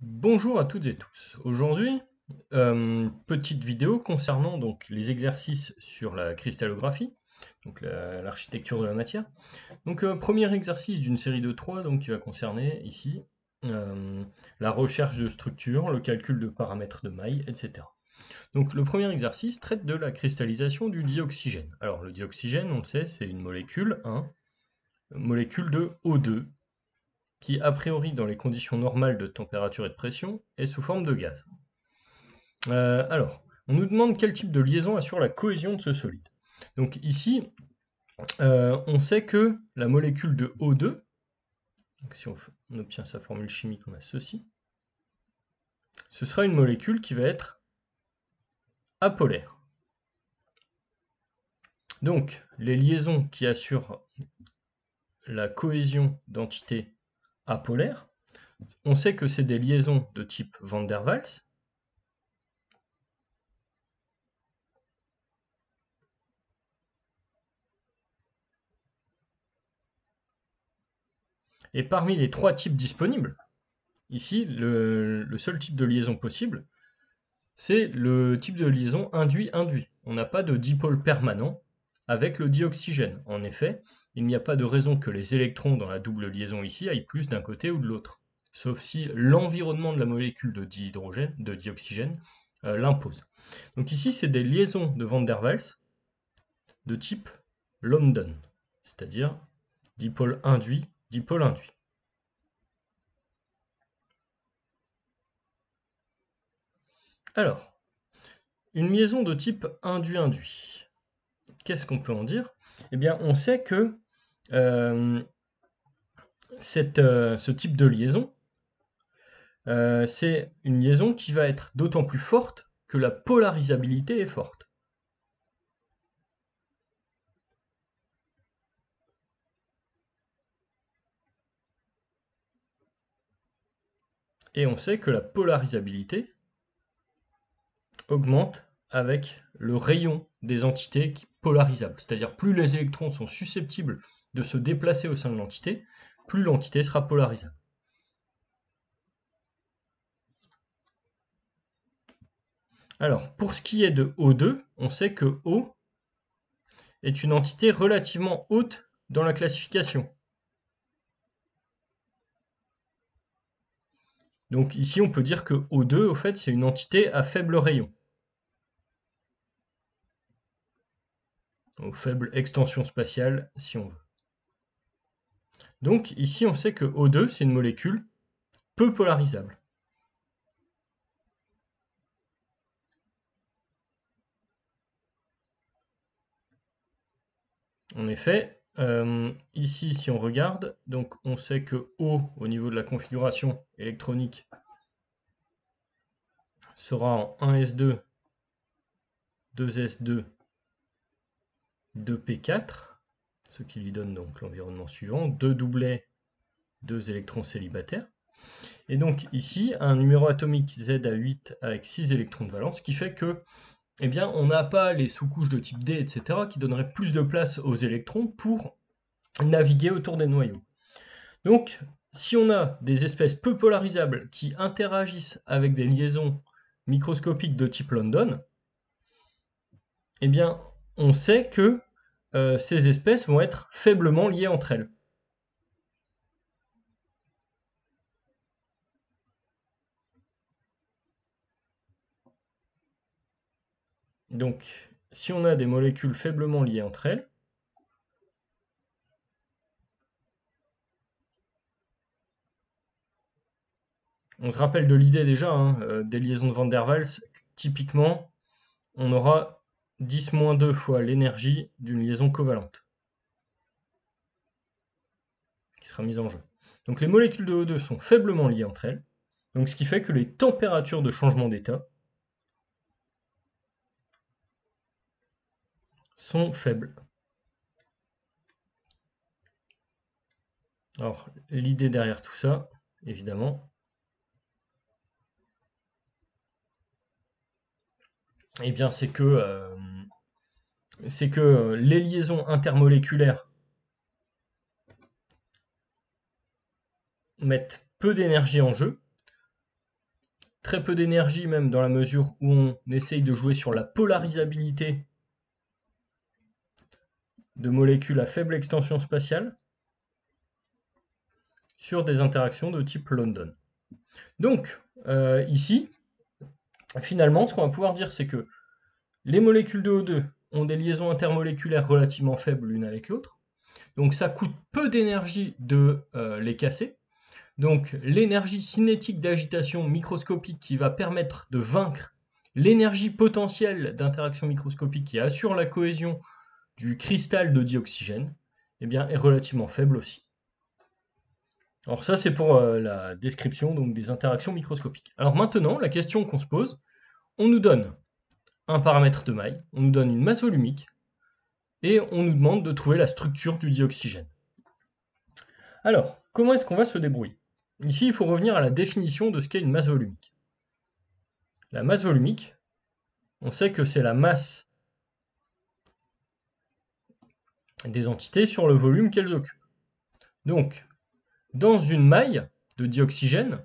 Bonjour à toutes et tous. Aujourd'hui, petite vidéo concernant donc les exercices sur la cristallographie, donc l'architecture de la matière. Donc premier exercice d'une série de 3 donc, qui va concerner ici euh, la recherche de structure, le calcul de paramètres de maille, etc. Donc le premier exercice traite de la cristallisation du dioxygène. Alors le dioxygène, on le sait, c'est une molécule, molécule de O2, qui, a priori, dans les conditions normales de température et de pression, est sous forme de gaz. Alors, on nous demande quel type de liaison assure la cohésion de ce solide. Donc ici, on sait que la molécule de O2, donc si on obtient sa formule chimique, on a ceci, ce sera une molécule qui va être apolaire. Donc, les liaisons qui assurent la cohésion d'entités apolaires, on sait que c'est des liaisons de type Van der Waals. Et parmi les trois types disponibles, ici, le seul type de liaison possible, c'est le type de liaison induit-induit. On n'a pas de dipôle permanent avec le dioxygène. En effet, il n'y a pas de raison que les électrons dans la double liaison ici aillent plus d'un côté ou de l'autre, sauf si l'environnement de la molécule de dioxygène, l'impose. Donc ici, c'est des liaisons de Van der Waals de type Lambda, c'est-à-dire dipôle induit, dipôle induit. Alors, une liaison de type induit-induit, qu'est-ce qu'on peut en dire? Eh bien, on sait que euh, ce type de liaison, c'est une liaison qui va être d'autant plus forte que la polarisabilité est forte. Et on sait que la polarisabilité augmente avec le rayon des entités polarisables. C'est-à-dire plus les électrons sont susceptibles de se déplacer au sein de l'entité, plus l'entité sera polarisable. Alors, pour ce qui est de O2, on sait que O est une entité relativement haute dans la classification. Donc ici, on peut dire que O2, au fait, c'est une entité à faible rayon, ou faible extension spatiale, si on veut. Donc ici, on sait que O2, c'est une molécule peu polarisable. En effet, ici, si on regarde, donc on sait que O, au niveau de la configuration électronique, sera en 1s2, 2s2, 2p4, ce qui lui donne donc l'environnement suivant, 2 doublets, 2 électrons célibataires. Et donc ici, un numéro atomique Z à 8 avec 6 électrons de valence, ce qui fait que, eh bien, on n'a pas les sous-couches de type D, etc., qui donneraient plus de place aux électrons pour naviguer autour des noyaux. Donc, si on a des espèces peu polarisables qui interagissent avec des liaisons microscopiques de type London, eh bien, on sait que ces espèces vont être faiblement liées entre elles. Donc, si on a des molécules faiblement liées entre elles, on se rappelle de l'idée déjà, des liaisons de Van der Waals, typiquement, on aura 10-2 fois l'énergie d'une liaison covalente qui sera mise en jeu. Donc les molécules de O2 sont faiblement liées entre elles, donc ce qui fait que les températures de changement d'état sont faibles. Alors l'idée derrière tout ça, évidemment, eh bien c'est que les liaisons intermoléculaires mettent peu d'énergie en jeu, très peu d'énergie même dans la mesure où on essaye de jouer sur la polarisabilité de molécules à faible extension spatiale sur des interactions de type London. Donc, ici, finalement, ce qu'on va pouvoir dire, c'est que les molécules de O2 ont des liaisons intermoléculaires relativement faibles l'une avec l'autre. Donc ça coûte peu d'énergie de les casser. Donc l'énergie cinétique d'agitation microscopique qui va permettre de vaincre l'énergie potentielle d'interaction microscopique qui assure la cohésion du cristal de dioxygène, eh bien, est relativement faible aussi. Alors ça, c'est pour la description donc, des interactions microscopiques. Alors maintenant, la question qu'on se pose, on nous donne un paramètre de maille, on nous donne une masse volumique, et on nous demande de trouver la structure du dioxygène. Alors, comment est-ce qu'on va se débrouiller? Ici, il faut revenir à la définition de ce qu'est une masse volumique. La masse volumique, on sait que c'est la masse des entités sur le volume qu'elles occupent. Donc, dans une maille de dioxygène,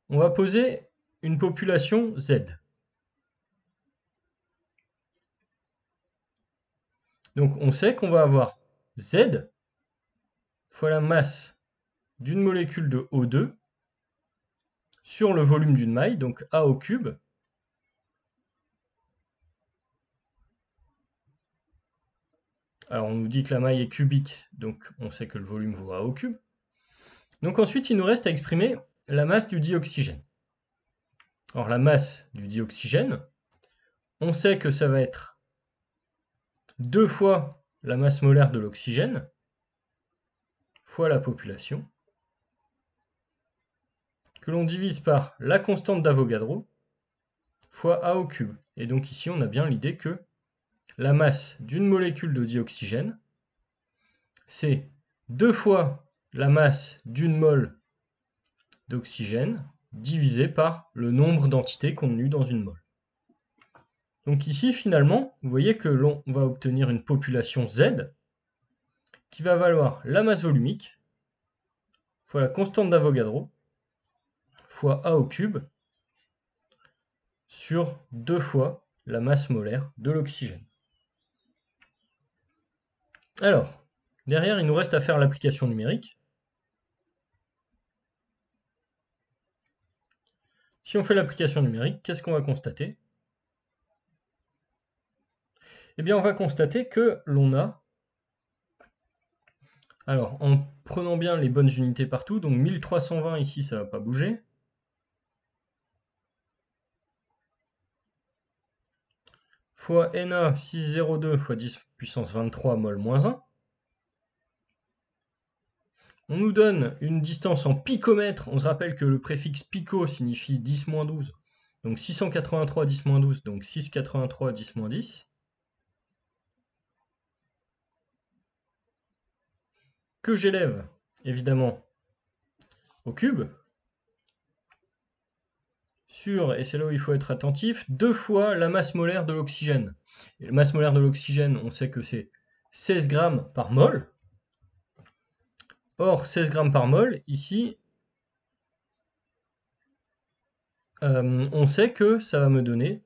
on va poser une population Z. Donc, on sait qu'on va avoir Z fois la masse d'une molécule de O2 sur le volume d'une maille, donc A au cube, alors on nous dit que la maille est cubique, donc on sait que le volume vaut A au cube. Donc ensuite, il nous reste à exprimer la masse du dioxygène. Alors la masse du dioxygène, on sait que ça va être 2 fois la masse molaire de l'oxygène, fois la population, que l'on divise par la constante d'Avogadro, fois A au cube. Et donc ici, on a bien l'idée que la masse d'une molécule de dioxygène, c'est 2 fois la masse d'une mole d'oxygène divisé par le nombre d'entités contenues dans une mole. Donc ici, finalement, vous voyez que l'on va obtenir une population Z qui va valoir la masse volumique fois la constante d'Avogadro fois A au cube sur 2 fois la masse molaire de l'oxygène. Alors, derrière, il nous reste à faire l'application numérique. Si on fait l'application numérique, qu'est-ce qu'on va constater? Eh bien, on va constater que l'on a, alors en prenant bien les bonnes unités partout, donc 1320 ici, ça ne va pas bouger. Fois Na 602 fois 10 puissance 23 mol moins 1. On nous donne une distance en picomètres. On se rappelle que le préfixe pico signifie 10-12. Donc 683 10-12, donc 683 10-10. Que j'élève, évidemment, au cube. Sur, et c'est là où il faut être attentif, 2 fois la masse molaire de l'oxygène. Et la masse molaire de l'oxygène, on sait que c'est 16 grammes par mol. Or, 16 grammes par mol, ici, on sait que ça va me donner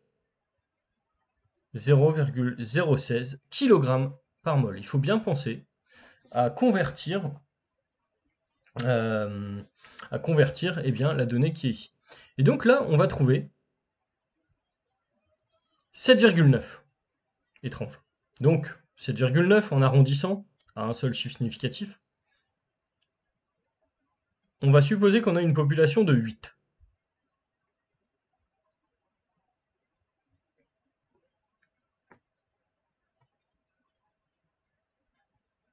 0,016 kg par mol. Il faut bien penser à convertir, eh bien, la donnée qui est ici. Et donc là, on va trouver 7,9. Étrange. Donc, 7,9 en arrondissant à un seul chiffre significatif. On va supposer qu'on a une population de 8.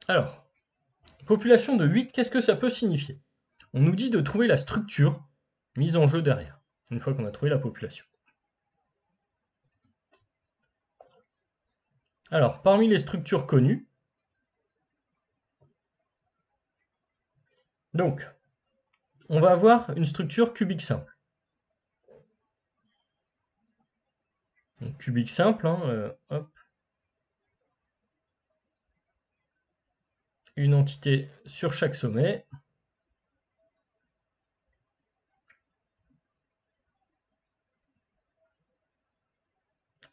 Alors, population de 8, qu'est-ce que ça peut signifier? On nous dit de trouver la structure mise en jeu derrière, une fois qu'on a trouvé la population. Alors, parmi les structures connues, donc, on va avoir une structure cubique simple. Donc, cubique simple, hein, hop. Une entité sur chaque sommet.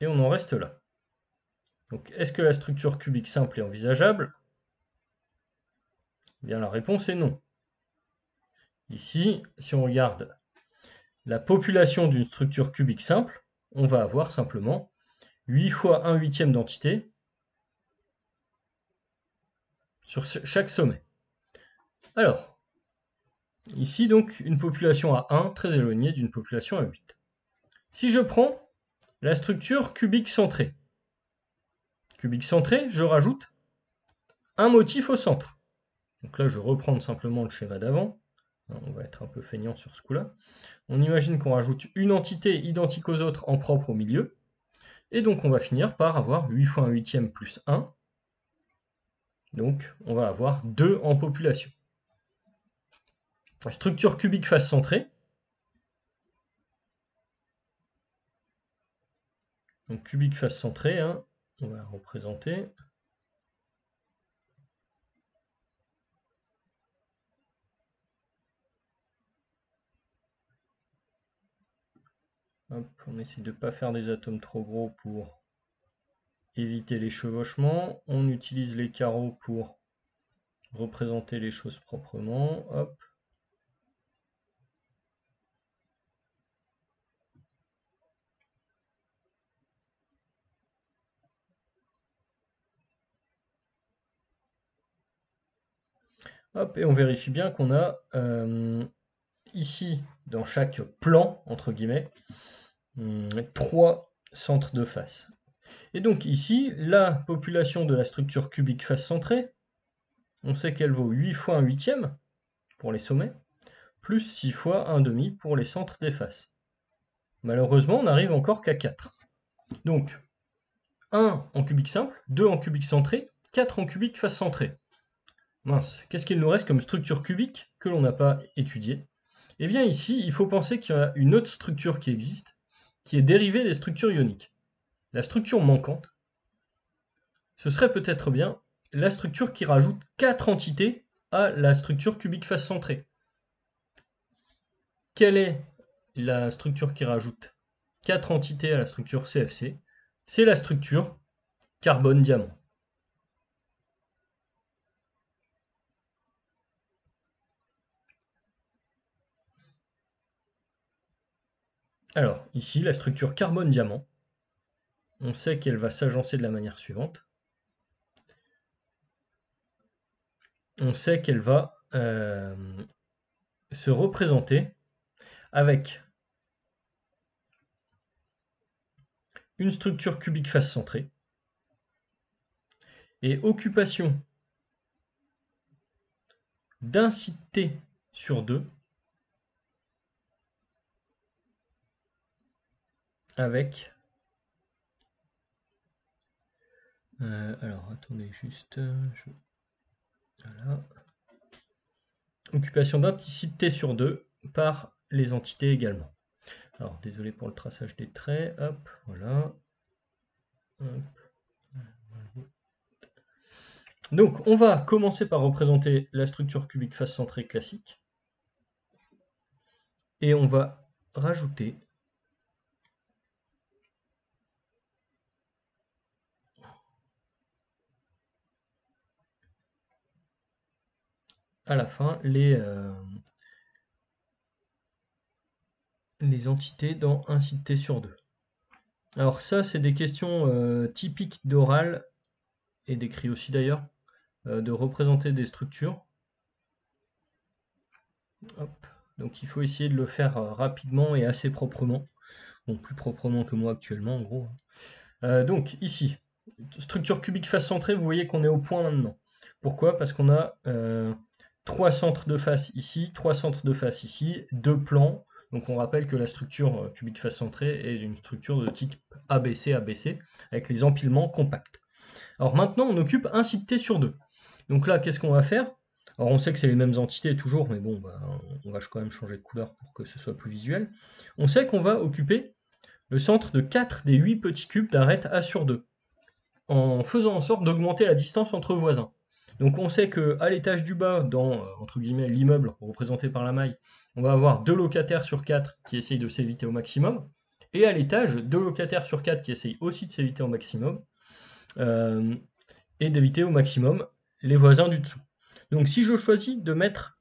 et on en reste là. Donc, est-ce que la structure cubique simple est envisageable? Eh bien, la réponse est non. Ici, si on regarde la population d'une structure cubique simple, on va avoir simplement 8 fois 1/8 d'entité sur chaque sommet. Alors, ici donc une population à 1 très éloignée d'une population à 8. Si je prends la structure cubique centrée, je rajoute un motif au centre. Donc là, je vais reprendre simplement le schéma d'avant. On va être un peu feignant sur ce coup-là. On imagine qu'on rajoute une entité identique aux autres en propre au milieu. Et donc, on va finir par avoir 8 fois 1/8 plus 1. Donc, on va avoir 2 en population. Structure cubique face centrée. Donc, cubique face centrée, hein, on va la représenter. Hop, on essaie de ne pas faire des atomes trop gros pour éviter les chevauchements. On utilise les carreaux pour représenter les choses proprement. Hop. Hop, et on vérifie bien qu'on a ici, dans chaque plan, entre guillemets, 3 centres de face. Et donc ici, la population de la structure cubique face centrée, on sait qu'elle vaut 8 fois 1/8 pour les sommets, plus 6 fois 1/2 pour les centres des faces. Malheureusement, on n'arrive encore qu'à 4. Donc, 1 en cubique simple, 2 en cubique centré, 4 en cubique face centrée. Mince, qu'est-ce qu'il nous reste comme structure cubique que l'on n'a pas étudiée? Eh bien ici, il faut penser qu'il y a une autre structure qui existe, qui est dérivée des structures ioniques. La structure manquante, ce serait peut-être bien la structure qui rajoute 4 entités à la structure cubique face centrée. Quelle est la structure qui rajoute 4 entités à la structure CFC? C'est la structure carbone-diamant. Alors, ici, la structure carbone-diamant, on sait qu'elle va s'agencer de la manière suivante. On sait qu'elle va se représenter avec une structure cubique face centrée et occupation d'un site T sur 2 avec... alors, attendez juste... voilà. Occupation d'un site T sur 2 par les entités également. Alors, désolé pour le traçage des traits. Hop, voilà. Hop. Donc, on va commencer par représenter la structure cubique face centrée classique. Et on va rajouter à la fin les entités dans un site T sur 2. Alors ça, c'est des questions typiques d'oral, et d'écrit aussi d'ailleurs, de représenter des structures. Hop. Donc il faut essayer de le faire rapidement et assez proprement. Bon, plus proprement que moi actuellement, en gros. Donc ici, structure cubique face centrée, vous voyez qu'on est au point maintenant. Pourquoi? Parce qu'on a 3 centres de face ici, 3 centres de face ici, 2 plans. Donc on rappelle que la structure cubique face centrée est une structure de type ABC-ABC, avec les empilements compacts. Alors maintenant, on occupe un site T sur 2. Donc là, qu'est-ce qu'on va faire? Alors on sait que c'est les mêmes entités toujours, mais bon, bah, on va quand même changer de couleur pour que ce soit plus visuel. On sait qu'on va occuper le centre de 4 des 8 petits cubes d'arête A sur 2, en faisant en sorte d'augmenter la distance entre voisins. Donc on sait qu'à l'étage du bas, dans entre guillemets l'immeuble représenté par la maille, on va avoir 2 locataires sur 4 qui essayent de s'éviter au maximum. et à l'étage, 2 locataires sur 4 qui essayent aussi de s'éviter au maximum, et d'éviter au maximum les voisins du dessous. Donc si je choisis de mettre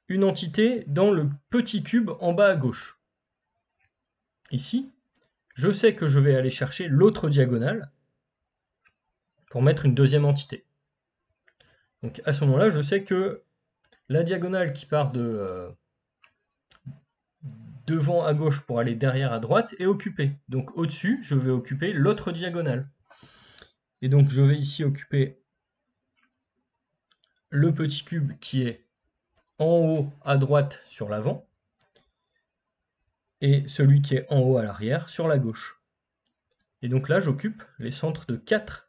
une entité dans le petit cube en bas à gauche, ici, je sais que je vais aller chercher l'autre diagonale pour mettre une deuxième entité. Donc à ce moment-là, je sais que la diagonale qui part de devant à gauche pour aller derrière à droite est occupée. Donc au-dessus, je vais occuper l'autre diagonale. Et donc je vais ici occuper le petit cube qui est en haut à droite sur l'avant, et celui qui est en haut à l'arrière sur la gauche. Et donc là, j'occupe les centres de 4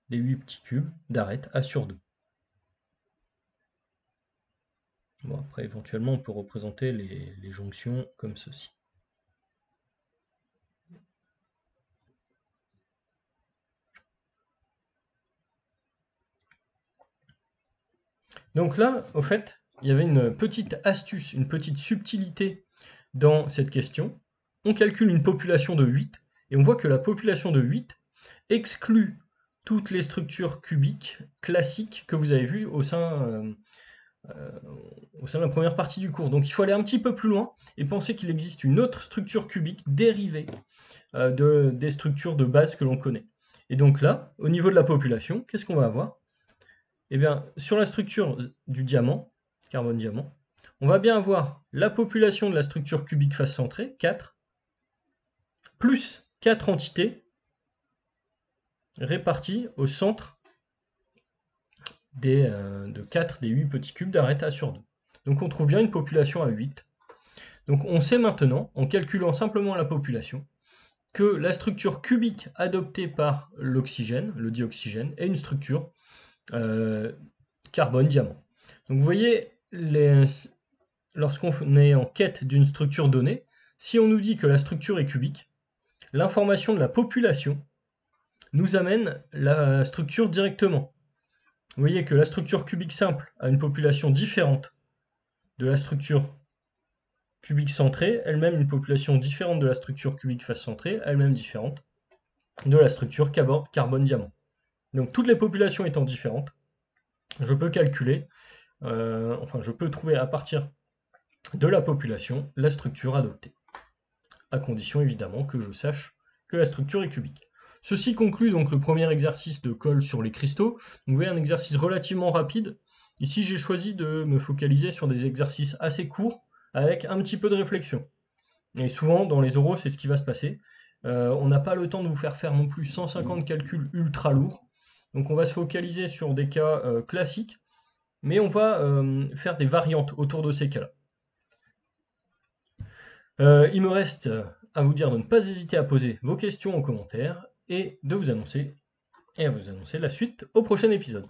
des 8 petits cubes d'arête A sur 2. Bon, après, éventuellement, on peut représenter les jonctions comme ceci. Donc là, au fait, il y avait une petite astuce, une petite subtilité dans cette question. On calcule une population de 8, et on voit que la population de 8 exclut toutes les structures cubiques classiques que vous avez vues au sein de la première partie du cours. Donc il faut aller un petit peu plus loin et penser qu'il existe une autre structure cubique dérivée des structures de base que l'on connaît. Et donc là, au niveau de la population, qu'est-ce qu'on va avoir? Eh bien, sur la structure du diamant, carbone-diamant, on va bien avoir la population de la structure cubique face centrée, 4, plus 4 entités réparties au centre de 4 des 8 petits cubes d'arête A sur 2. Donc on trouve bien une population à 8. Donc on sait maintenant, en calculant simplement la population, que la structure cubique adoptée par l'oxygène, le dioxygène, est une structure carbone-diamant. Donc vous voyez, lorsqu'on est en quête d'une structure donnée, si on nous dit que la structure est cubique, l'information de la population nous amène la structure directement. Vous voyez que la structure cubique simple a une population différente de la structure cubique centrée, elle-même une population différente de la structure cubique face centrée, elle-même différente de la structure carbone-diamant. Donc toutes les populations étant différentes, je peux calculer, je peux trouver à partir de la population la structure adoptée, à condition évidemment que je sache que la structure est cubique. Ceci conclut donc le premier exercice de colle sur les cristaux. Vous voyez un exercice relativement rapide. Ici j'ai choisi de me focaliser sur des exercices assez courts avec un petit peu de réflexion. Et souvent dans les oraux c'est ce qui va se passer. On n'a pas le temps de vous faire non plus 150 calculs ultra lourds. Donc on va se focaliser sur des cas classiques, mais on va faire des variantes autour de ces cas-là. Il me reste à vous dire de ne pas hésiter à poser vos questions en commentaire et à vous annoncer la suite au prochain épisode.